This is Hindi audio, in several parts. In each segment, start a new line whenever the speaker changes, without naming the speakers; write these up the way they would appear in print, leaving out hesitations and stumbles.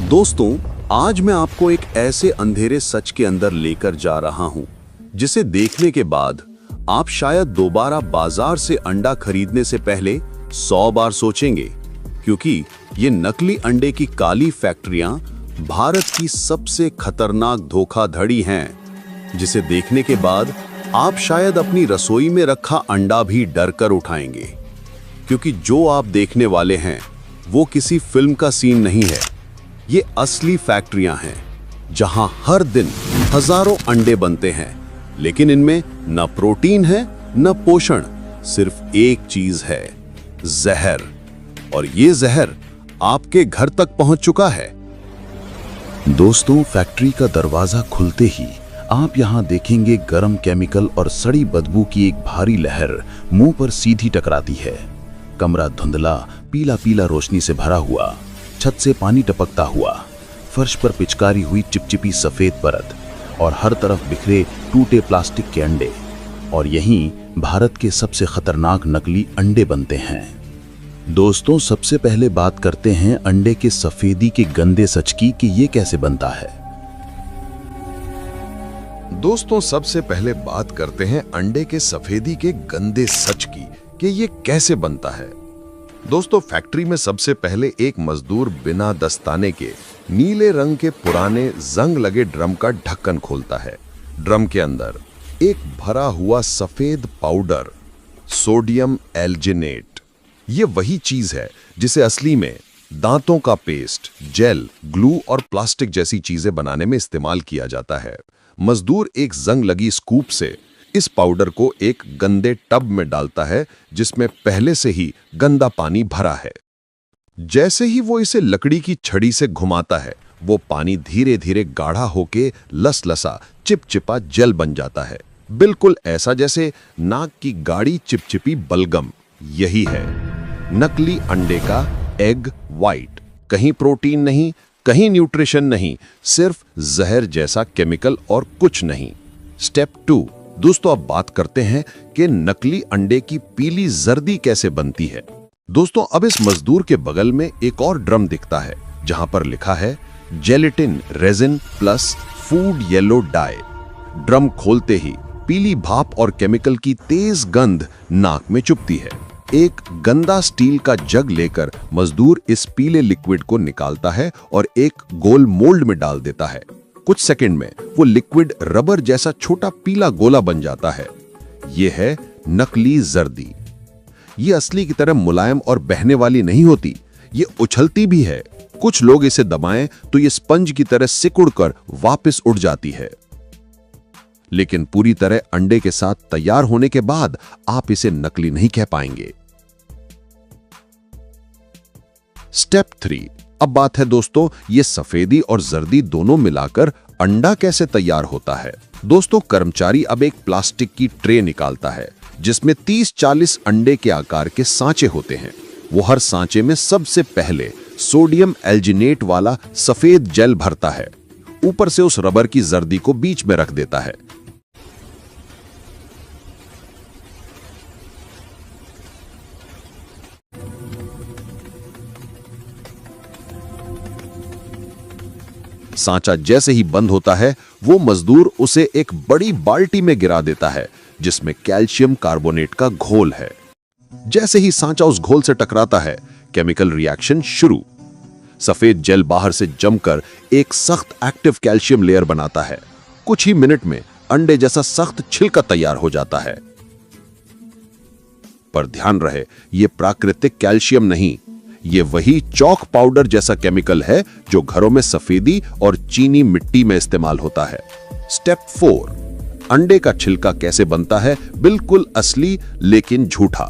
दोस्तों, आज मैं आपको एक ऐसे अंधेरे सच के अंदर लेकर जा रहा हूं जिसे देखने के बाद आप शायद दोबारा बाजार से अंडा खरीदने से पहले 100 बार सोचेंगे, क्योंकि ये नकली अंडे की काली फैक्ट्रियां भारत की सबसे खतरनाक धोखाधड़ी हैं, जिसे देखने के बाद आप शायद अपनी रसोई में रखा अंडा भी डर कर उठाएंगे, क्योंकि जो आप देखने वाले हैं वो किसी फिल्म का सीन नहीं है। ये असली फैक्ट्रियां हैं जहां हर दिन हजारों अंडे बनते हैं, लेकिन इनमें न प्रोटीन है न पोषण, सिर्फ एक चीज है, जहर। और ये जहर आपके घर तक पहुंच चुका है।
दोस्तों, फैक्ट्री का दरवाजा खुलते ही आप यहां देखेंगे गर्म केमिकल और सड़ी बदबू की एक भारी लहर मुंह पर सीधी टकराती है। कमरा धुंधला पीला पीला रोशनी से भरा हुआ, छत से पानी टपकता हुआ, फर्श पर पिचकारी हुई चिपचिपी सफेद परत और हर तरफ बिखरे टूटे प्लास्टिक के अंडे। और यहीं भारत के सबसे खतरनाक नकली अंडे बनते हैं। दोस्तों, सबसे पहले बात करते हैं अंडे के सफेदी के गंदे सच की कि ये कैसे बनता है।
दोस्तों, सबसे पहले बात करते हैं अंडे के सफेदी के गंदे सच की कि ये कैसे बनता है। दोस्तों, फैक्ट्री में सबसे पहले एक मजदूर बिना दस्ताने के नीले रंग के पुराने जंग लगे ड्रम का ढक्कन खोलता है। ड्रम के अंदर एक भरा हुआ सफेद पाउडर, सोडियम एल्जिनेट, ये वही चीज है जिसे असली में दांतों का पेस्ट, जेल, ग्लू और प्लास्टिक जैसी चीजें बनाने में इस्तेमाल किया जाता है। मजदूर एक जंग लगी स्कूप से इस पाउडर को एक गंदे टब में डालता है जिसमें पहले से ही गंदा पानी भरा है। जैसे ही वो इसे लकड़ी की छड़ी से घुमाता है, वो पानी धीरे धीरे गाढ़ा होके लसलसा चिपचिपा जेल बन जाता है, बिल्कुल ऐसा जैसे नाक की गाढ़ी चिपचिपी बलगम। यही है नकली अंडे का एग व्हाइट। कहीं प्रोटीन नहीं, कहीं न्यूट्रिशन नहीं, सिर्फ जहर जैसा केमिकल और कुछ नहीं। स्टेप 2। दोस्तों, अब बात करते हैं कि नकली अंडे की पीली जर्दी कैसे बनती है। दोस्तों, अब इस मजदूर के बगल में एक और ड्रम दिखता है जहां पर लिखा है gelatin resin plus food yellow dye. Drum खोलते ही पीली भाप और केमिकल की तेज गंध नाक में चुभती है। एक गंदा स्टील का जग लेकर मजदूर इस पीले लिक्विड को निकालता है और एक गोल मोल्ड में डाल देता है। कुछ सेकंड में वो लिक्विड रबर जैसा छोटा पीला गोला बन जाता है। ये है नकली जर्दी। ये असली की तरह मुलायम और बहने वाली नहीं होती, ये उछलती भी है। कुछ लोग इसे दबाएं तो ये स्पंज की तरह सिकुड़कर वापस उड़ जाती है, लेकिन पूरी तरह अंडे के साथ तैयार होने के बाद आप इसे नकली नहीं कह पाएंगे। स्टेप 3। अब बात है दोस्तों, ये सफेदी और जर्दी दोनों मिलाकर अंडा कैसे तैयार होता है। दोस्तों, कर्मचारी अब एक प्लास्टिक की ट्रे निकालता है जिसमें 30-40 अंडे के आकार के सांचे होते हैं। वो हर सांचे में सबसे पहले सोडियम एल्जिनेट वाला सफेद जेल भरता है, ऊपर से उस रबर की जर्दी को बीच में रख देता है। सांचा जैसे ही बंद होता है, वो मजदूर उसे एक बड़ी बाल्टी में गिरा देता है जिसमें कैल्शियम कार्बोनेट का घोल है। जैसे ही सांचा उस घोल से टकराता है, केमिकल रिएक्शन शुरू। सफेद जेल बाहर से जमकर एक सख्त एक्टिव कैल्शियम लेयर बनाता है। कुछ ही मिनट में अंडे जैसा सख्त छिलका तैयार हो जाता है। पर ध्यान रहे, यह प्राकृतिक कैल्शियम नहीं, ये वही चौक पाउडर जैसा केमिकल है जो घरों में सफेदी और चीनी मिट्टी में इस्तेमाल होता है। स्टेप 4। अंडे का छिलका कैसे बनता है, बिल्कुल असली लेकिन झूठा।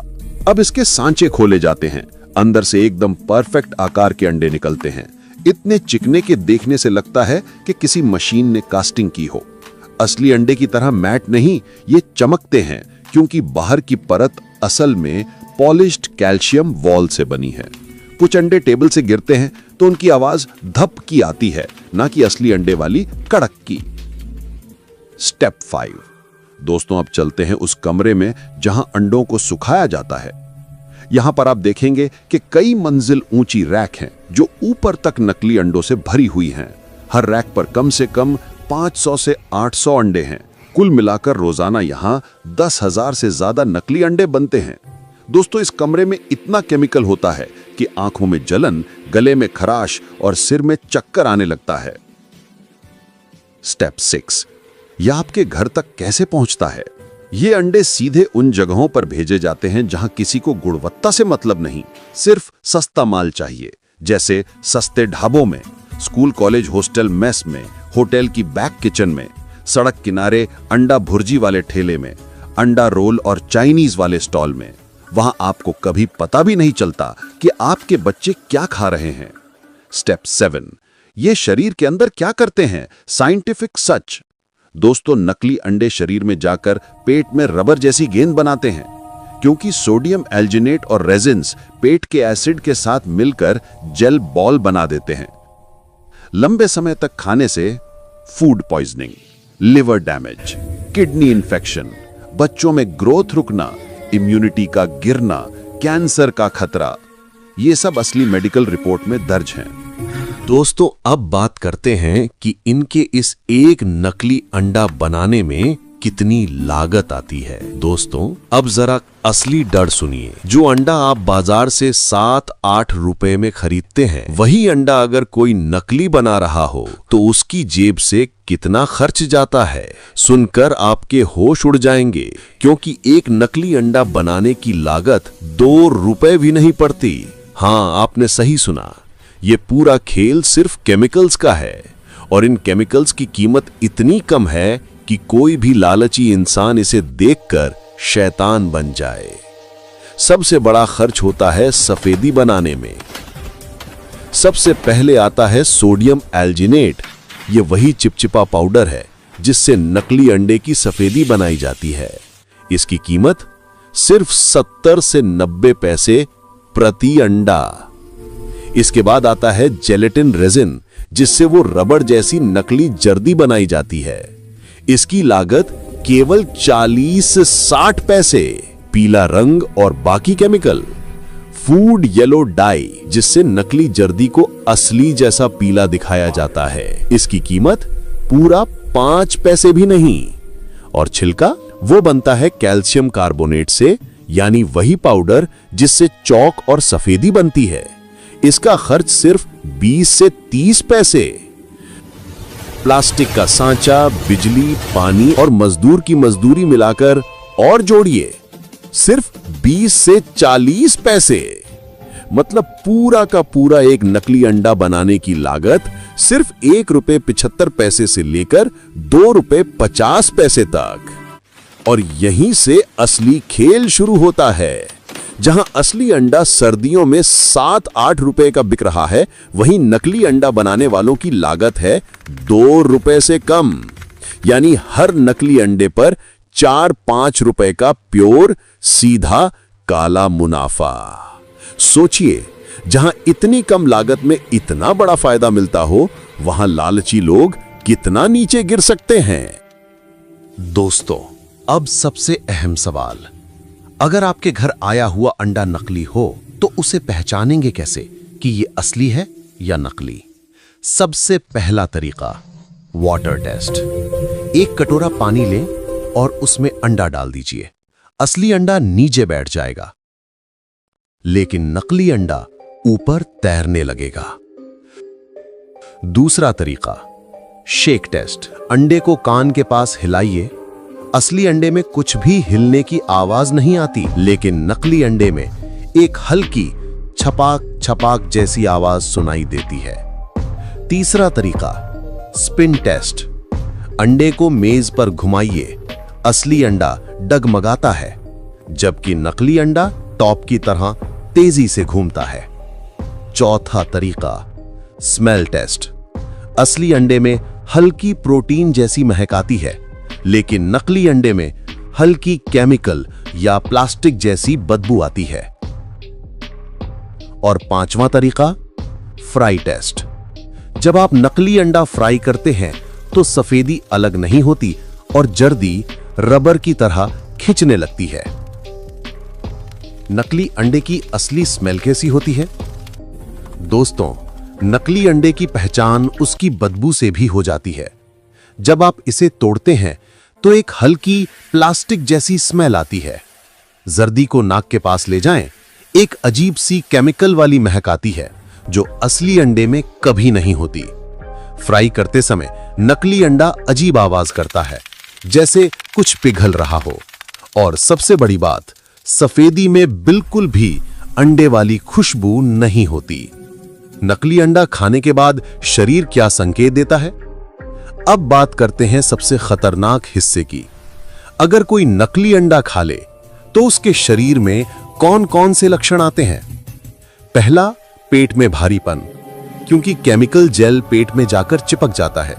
अब इसके सांचे खोले जाते हैं, अंदर से एकदम परफेक्ट आकार के अंडे निकलते हैं। इतने चिकने के देखने से लगता है कि किसी मशीन ने कास्टिंग की हो। असली अंडे की तरह मैट नहीं, ये चमकते हैं क्योंकि बाहर की परत असल में पॉलिश्ड कैल्शियम वॉल से बनी है। कुछ अंडे टेबल से गिरते हैं तो उनकी आवाज धप की आती है, ना कि असली अंडे वाली कड़क की। स्टेप 5। दोस्तों, अब चलते हैं उस कमरे में जहां अंडों को सुखाया जाता है।
यहां पर आप देखेंगे कि कई मंजिल ऊंची रैक हैं जो ऊपर तक नकली अंडों से भरी हुई हैं। हर रैक पर कम से कम 500 से 800 अंडे हैं। कुल मिलाकर रोजाना यहां 10,000 से ज्यादा नकली अंडे बनते हैं। दोस्तों, इस कमरे में इतना केमिकल होता है कि आंखों में जलन, गले में खराश और सिर में चक्कर आने लगता है। स्टेप 6, यह आपके घर तक कैसे पहुंचता है? ये अंडे सीधे उन जगहों पर भेजे जाते हैं जहां किसी को गुणवत्ता से मतलब नहीं, सिर्फ सस्ता माल चाहिए। जैसे सस्ते ढाबों में, स्कूल कॉलेज हॉस्टल मेस में, होटल की बैक किचन में, सड़क किनारे अंडा भुर्जी वाले ठेले में, अंडा रोल और चाइनीज वाले स्टॉल में। वहां आपको कभी पता भी नहीं चलता कि आपके बच्चे क्या खा रहे हैं। स्टेप 7, ये शरीर के अंदर क्या करते हैं? साइंटिफिक सच। दोस्तों, नकली अंडे शरीर में जाकर पेट में रबर जैसी गेंद बनाते हैं, क्योंकि सोडियम एल्जिनेट और रेजिन्स पेट के एसिड के साथ मिलकर जेल बॉल बना देते हैं। लंबे समय तक खाने से food poisoning, liver damage, kidney infection, बच्चों में ग्रोथ रुकना, इम्यूनिटी का गिरना, कैंसर का खतरा, ये सब असली मेडिकल रिपोर्ट में दर्ज हैं।
दोस्तों, अब बात करते हैं कि इनके इस एक नकली अंडा बनाने में कितनी लागत आती है। दोस्तों, अब जरा असली डर सुनिए। जो अंडा आप बाजार से 7-8 रुपए में खरीदते हैं, वही अंडा अगर कोई नकली बना रहा हो तो उसकी जेब से कितना खर्च जाता है, सुनकर आपके होश उड़ जाएंगे। क्योंकि एक नकली अंडा बनाने की लागत 2 रुपए भी नहीं पड़ती। हाँ, आपने सही सुना, ये पूरा खेल सिर्फ केमिकल्स का है। और इन केमिकल्स की कीमत इतनी कम है कि कोई भी लालची इंसान इसे देखकर शैतान बन जाए। सबसे बड़ा खर्च होता है सफेदी बनाने में। सबसे पहले आता है सोडियम एल्जिनेट। ये वही चिपचिपा पाउडर है जिससे नकली अंडे की सफेदी बनाई जाती है। इसकी कीमत सिर्फ 70 से 90 पैसे प्रति अंडा। इसके बाद आता है जेलेटिन रेजिन, जिससे वो रबड़ जैसी नकली जर्दी बनाई जाती है। इसकी लागत केवल 40 से 60 पैसे। पीला रंग और बाकी केमिकल, फूड येलो डाई, जिससे नकली जर्दी को असली जैसा पीला दिखाया जाता है। इसकी कीमत पूरा 5 पैसे भी नहीं। और छिलका, वो बनता है कैल्शियम कार्बोनेट से, यानी वही पाउडर जिससे चौक और सफेदी बनती है। इसका खर्च सिर्फ 20 से 30 पैसे। प्लास्टिक का सांचा, बिजली, पानी और मजदूर की मजदूरी मिलाकर और जोड़िए, सिर्फ 20 से 40 पैसे। मतलब पूरा का पूरा एक नकली अंडा बनाने की लागत सिर्फ 1 रुपए 75 पैसे से लेकर 2 रुपए 50 पैसे तक। और यहीं से असली खेल शुरू होता है। जहां असली अंडा सर्दियों में 7-8 रुपए का बिक रहा है, वहीं नकली अंडा बनाने वालों की लागत है 2 रुपए से कम। यानी हर नकली अंडे पर 4-5 रुपए का प्योर सीधा काला मुनाफा। सोचिए, जहां इतनी कम लागत में इतना बड़ा फायदा मिलता हो, वहां लालची लोग कितना नीचे गिर सकते हैं।
दोस्तों, अब सबसे अहम सवाल, अगर आपके घर आया हुआ अंडा नकली हो तो उसे पहचानेंगे कैसे कि ये असली है या नकली? सबसे पहला तरीका, वाटर टेस्ट। एक कटोरा पानी लें और उसमें अंडा डाल दीजिए। असली अंडा नीचे बैठ जाएगा, लेकिन नकली अंडा ऊपर तैरने लगेगा। दूसरा तरीका, शेक टेस्ट। अंडे को कान के पास हिलाइए। असली अंडे में कुछ भी हिलने की आवाज नहीं आती, लेकिन नकली अंडे में एक हल्की छपाक छपाक जैसी आवाज सुनाई देती है। तीसरा तरीका, स्पिन टेस्ट। अंडे को मेज पर घुमाइए। असली अंडा डगमगाता है, जबकि नकली अंडा टॉप की तरह तेजी से घूमता है। चौथा तरीका, स्मेल टेस्ट। असली अंडे में हल्की प्रोटीन जैसी महक आती है, लेकिन नकली अंडे में हल्की केमिकल या प्लास्टिक जैसी बदबू आती है। और पांचवा तरीका, फ्राई टेस्ट। जब आप नकली अंडा फ्राई करते हैं तो सफेदी अलग नहीं होती और जर्दी रबर की तरह खिंचने लगती है।
नकली अंडे की असली स्मेल कैसी होती है? दोस्तों, नकली अंडे की पहचान उसकी बदबू से भी हो जाती है। जब आप इसे तोड़ते हैं तो एक हल्की प्लास्टिक जैसी स्मेल आती है। जर्दी को नाक के पास ले जाएं, एक अजीब सी केमिकल वाली महक आती है जो असली अंडे में कभी नहीं होती। फ्राई करते समय नकली अंडा अजीब आवाज करता है, जैसे कुछ पिघल रहा हो। और सबसे बड़ी बात, सफेदी में बिल्कुल भी अंडे वाली खुशबू नहीं होती। नकली अंडा खाने के बाद शरीर क्या संकेत देता है? अब बात करते हैं सबसे खतरनाक हिस्से की। अगर कोई नकली अंडा खा ले तो उसके शरीर में कौन कौन से लक्षण आते हैं? पहला, पेट में भारीपन, क्योंकि केमिकल जेल पेट में जाकर चिपक जाता है।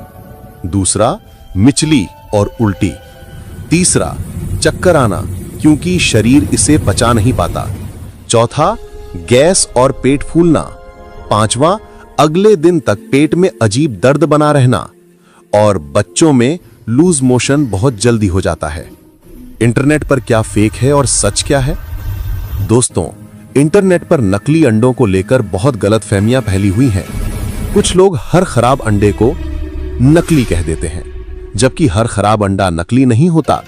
दूसरा, मिचली और उल्टी। तीसरा, चक्कर आना, क्योंकि शरीर इसे पचा नहीं पाता। चौथा, गैस और पेट फूलना। पांचवा, अगले दिन तक पेट में अजीब दर्द बना रहना। और बच्चों में लूज मोशन बहुत जल्दी हो जाता है। इंटरनेट पर क्या फेक है और सच क्या है? दोस्तों, इंटरनेट पर नकली अंडों को लेकर बहुत गलतफहमियां फैली हुई हैं। कुछ लोग हर खराब अंडे को नकली कह देते हैं, जबकि हर खराब अंडा नकली नहीं होता।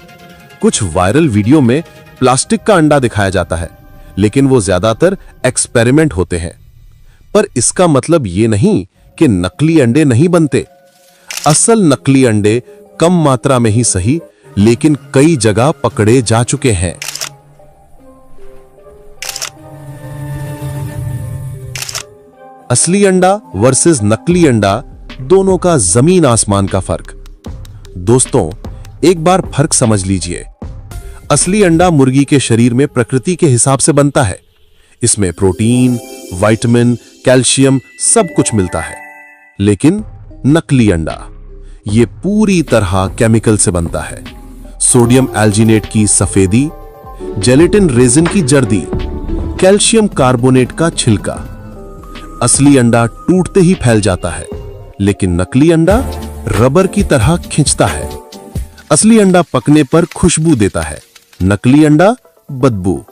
कुछ वायरल वीडियो में प्लास्टिक का अंडा दिखाया जाता है, लेकिन वो ज्यादातर एक्सपेरिमेंट होते हैं। पर इसका मतलब ये नहीं कि नकली अंडे नहीं बनते। असल नकली अंडे कम मात्रा में ही सही, लेकिन कई जगह पकड़े जा चुके हैं। असली अंडा वर्सेस नकली अंडा, दोनों का जमीन आसमान का फर्क। दोस्तों, एक बार फर्क समझ लीजिए। असली अंडा मुर्गी के शरीर में प्रकृति के हिसाब से बनता है। इसमें प्रोटीन, विटामिन, कैल्शियम सब कुछ मिलता है। लेकिन नकली अंडा ये पूरी तरह केमिकल से बनता है। सोडियम एल्जिनेट की सफेदी, जेलेटिन रेजिन की जर्दी, कैल्शियम कार्बोनेट का छिलका। असली अंडा टूटते ही फैल जाता है, लेकिन नकली अंडा रबर की तरह खिंचता है। असली अंडा पकने पर खुशबू देता है, नकली अंडा बदबू।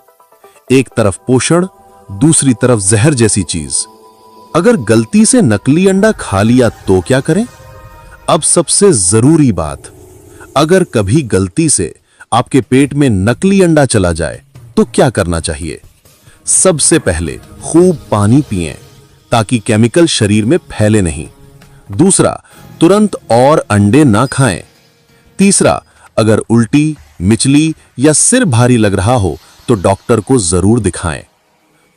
एक तरफ पोषण, दूसरी तरफ जहर जैसी चीज। अगर गलती से नकली अंडा खा लिया तो क्या करें? अब सबसे जरूरी बात, अगर कभी गलती से आपके पेट में नकली अंडा चला जाए तो क्या करना चाहिए? सबसे पहले खूब पानी पिएं ताकि केमिकल शरीर में फैले नहीं। दूसरा, तुरंत और अंडे ना खाएं। तीसरा, अगर उल्टी, मिचली या सिर भारी लग रहा हो तो डॉक्टर को जरूर दिखाएं।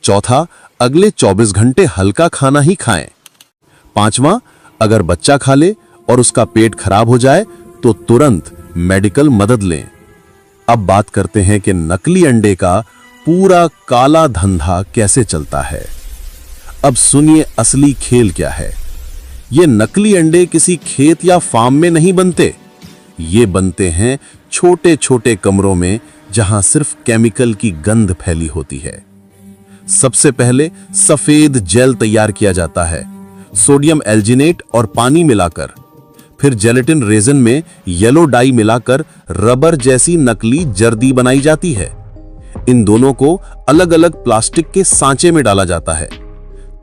चौथा, अगले 24 घंटे हल्का खाना ही खाएं। पांचवा, अगर बच्चा खा ले और उसका पेट खराब हो जाए तो तुरंत मेडिकल मदद लें। अब बात करते हैं कि नकली अंडे का पूरा काला धंधा कैसे चलता है। अब सुनिए असली खेल क्या है। ये नकली अंडे किसी खेत या फार्म में नहीं बनते। ये बनते हैं छोटे छोटे कमरों में, जहां सिर्फ केमिकल की गंध फैली होती है। सबसे पहले सफेद जेल तैयार किया जाता है, सोडियम एल्जिनेट और पानी मिलाकर। फिर जेलेटिन रेजिन में येलो डाई मिलाकर रबर जैसी नकली जर्दी बनाई जाती है। इन दोनों को अलग अलग प्लास्टिक के सांचे में डाला जाता है।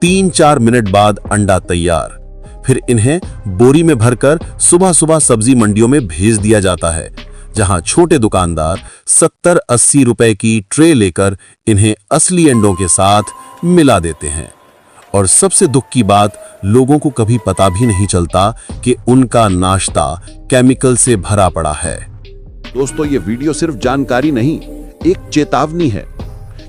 3-4 मिनट बाद अंडा तैयार। फिर इन्हें बोरी में भरकर सुबह सुबह सब्जी मंडियों में भेज दिया जाता है, जहां छोटे दुकानदार 70-80 रुपए की ट्रे लेकर इन्हें असली अंडों के साथ मिला देते हैं। और सबसे दुख की बात, लोगों को कभी पता भी नहीं चलता कि उनका नाश्ता केमिकल से भरा पड़ा है।
दोस्तों, ये वीडियो सिर्फ जानकारी नहीं, एक चेतावनी है,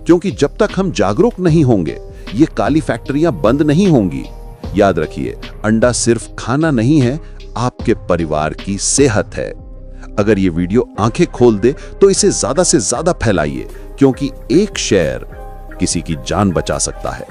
क्योंकि जब तक हम जागरूक नहीं होंगे ये काली फैक्ट्रियां बंद नहीं होंगी। याद रखिए, अंडा सिर्फ खाना नहीं है, आपके परिवार की सेहत है। अगर ये वीडियो आंखें खोल दे तो इसे ज्यादा से ज्यादा फैलाइए, क्योंकि एक शेयर किसी की जान बचा सकता है।